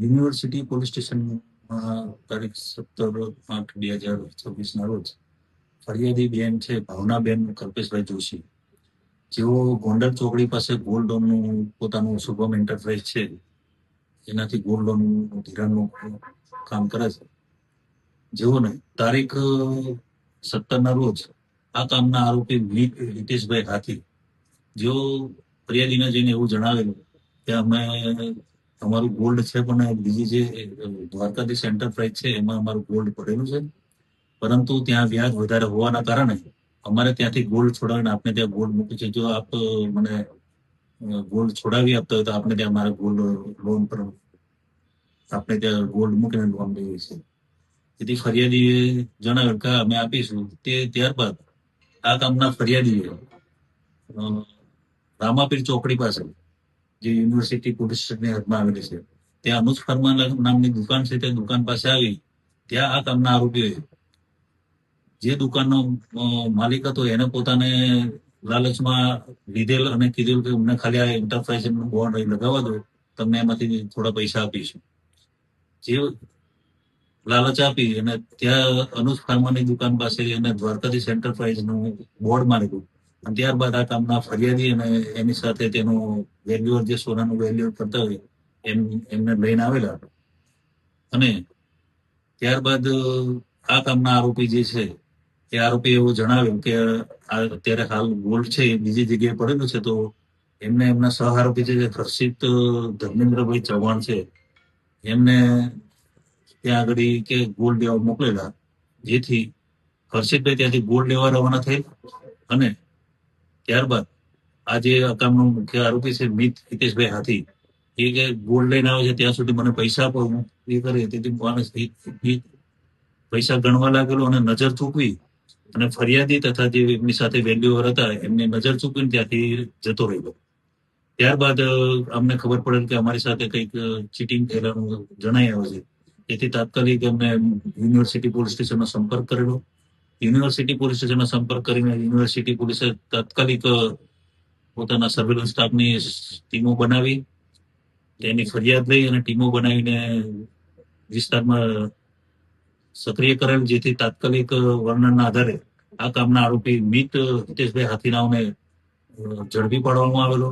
University police સ્ટેશનમાં તારીખ 17/8/2026 રોજ ફરિયાદી બેન છે ભાવનાબેન કલ્પેશભાઈ જોશી, જેઓ ગોંડલ ચોકડી પાસે ગોલ્ડ લોનનું પોતાનું શુભમ એન્ટરપ્રાઇઝ છે, એનાથી ગોલ્ડ લોનનું ધિરાણનું કામ કરે છે. જેઓને તારીખ 17ના રોજ આ કામના આરોપી હિતેશભાઈ હાથી, જેઓ ફરિયાદીને જઈને એવું જણાવેલું કે અમે અમારું ગોલ્ડ છે, પણ બીજી જે દ્વારકાધીશ એન્ટરપ્રાઇઝ છે એમાં અમારું ગોલ્ડ પડેલું છે, પરંતુ ત્યાં વ્યાજ વધારે હોવાના કારણે અમારે ત્યાંથી ગોલ્ડ છોડાવીને આપને ત્યાં ગોલ્ડ મૂકી છે. જો આપ મને ગોલ્ડ છોડાવી આપતા હોય તો આપણે ત્યાં મારે ગોલ્ડ લોન પર આપણે ત્યાં ગોલ્ડ મૂકીને લોન લેવી છે. તેથી ફરિયાદીએ જણાવ્યું કે અમે આપીશું. તે ત્યારબાદ આ કામના ફરિયાદીએ રામાપીર ચોકડી પાસે જે યુનિવર્સિટી પોલીસ સ્ટેશનની હદમાં આવેલી છે ત્યાં અનુજ ફરમાન નામની દુકાન છે, તે દુકાન પાસે આવી ત્યાં આ કામના આરોપીઓએ જે દુકાનનો માલિક હતો એને પોતાને લાલચમાં લીધેલ અને કીધેલ કે અમને ખાલી આ એન્ટરપ્રાઇઝ બોન્ડ લગાવવા દો, તમને એમાંથી થોડા પૈસા આપીશું. જે લાલચ આપી અને ત્યાં અનુજ ફાર્માની દુકાન પાસે એને દ્વારકાધીશ એન્ટરપ્રાઇઝનું બોર્ડ મારેલું અને ત્યારબાદ આ કામના ફરિયાદી અને એની સાથે તેનું વેલ્યુઅર જે સોનાનું વેલ્યુઅર કરતા હોય એમને લઈને આવેલા અને ત્યારબાદ આ કામના આરોપી જે છે એ આરોપી એવું જણાવ્યું કે અત્યારે હાલ ગોલ્ડ છે એ બીજી જગ્યાએ પડેલું છે, તો એમને એમના સહ આરોપી છે જે હર્ષિત ધર્મેન્દ્રભાઈ ચૌહાણ છે એમને ત્યાં આગળ કે ગોલ્ડ લેવા મોકલેલા, જેથી હર્ષિતભાઈ ત્યાંથી ગોલ્ડ લેવા રવાના થઈ અને ત્યારબાદ આ જે કામનો મુખ્ય આરોપી છે મિત હિતેશભાઈ હાથી, એ કે ગોલ્ડ લઈને આવે છે ત્યાં સુધી મને પૈસા આપો, હું એ કરે. તેથી માણસ પૈસા ગણવા લાગેલો અને નજર ચૂકવી અને ફરિયાદી તથા જે એમની સાથે વેલ્યુઅર હતા એમને નજર ચૂકવીને ત્યાંથી જતો રહ્યો. ત્યારબાદ અમને ખબર પડેલ કે અમારી સાથે કંઈક ચીટિંગ થયેલાનું જણાઈ આવે છે. તેથી તાત્કાલિક અમને યુનિવર્સિટી પોલીસ સ્ટેશનનો સંપર્ક કરેલો. યુનિવર્સિટી પોલીસ સ્ટેશનનો સંપર્ક કરીને યુનિવર્સિટી પોલીસે તાત્કાલિક પોતાના સર્વેલન્સ સ્ટાફની ટીમો બનાવી તેની ફરિયાદ લઈ અને ટીમો બનાવીને વિસ્તારમાં સક્રિય કરેલ, જેથી તાત્કાલિક વર્ણનના આધારે આ કામના આરોપી મિત હિતેશભાઈ હાથીનાઓને ઝડપી પાડવામાં આવેલો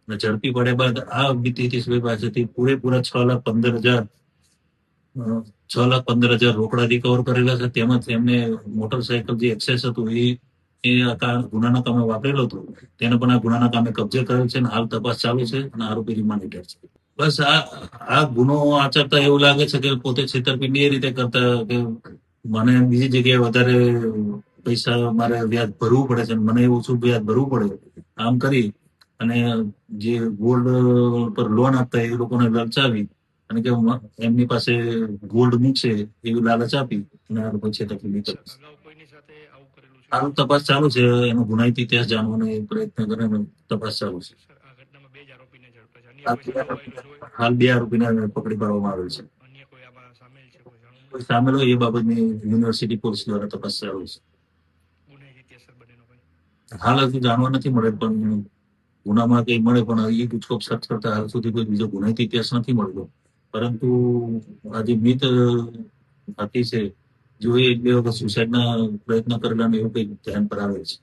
અને ઝડપી પડ્યા બાદ આ મિત હિતેશભાઈ પાસેથી પૂરેપૂરા 6,15,000 રોકડા રિકવર કરેલા છે. તેમજ એમને મોટરસાયકલ જે એક્સેસ હતું એ ગુનાના કામે વાપરેલો હતો, તેને પણ આ ગુનાના કામે કબજે કરેલ છે અને હાલ તપાસ ચાલુ છે અને આરોપી રિમાન્ડ હેઠળ છે. બસ આ ગુનો આચરતા એવું લાગે છે કે પોતે છેતરપિંડી એ રીતે કરતા કે મને બીજી જગ્યાએ વધારે પૈસા મારે વ્યાજ ભરવું પડે છે, મને ઓછું વ્યાજ ભરવું પડે, આમ કરી અને જે ગોલ્ડ પર લોન આપતા એ લોકોને લલચાવી અને કે એમની પાસે ગોલ્ડ મૂકશે એવી લાલચ આપી અને આ લોકો છેતરપિંડી કરે છે. હાલ તપાસ ચાલુ છે, એનો ગુનાહિત ઇતિહાસ જાણવાનો પ્રયત્ન કરે, તપાસ ચાલુ છે. હાલ 2 આરોપીને પકડી પાડવામાં આવેલ છે. કોઈ સામેલ હોય એ બાબતની યુનિવર્સિટી પોલીસ દ્વારા તપાસ ચાલુ છે. હાલ હજુ જાણવા નથી મળે, પણ ગુનામાં કઈ મળે પણ એ ગુજકોપ સર્ચ કરતા હાલ સુધી કોઈ બીજો ગુનાહિત ઇતિહાસ નથી મળતો. પરંતુ આજે મિત હાથી છે, જો 1-2 વખત સુસાઇડના પ્રયત્ન કરેલા એવું કઈ ધ્યાન પર આવે છે.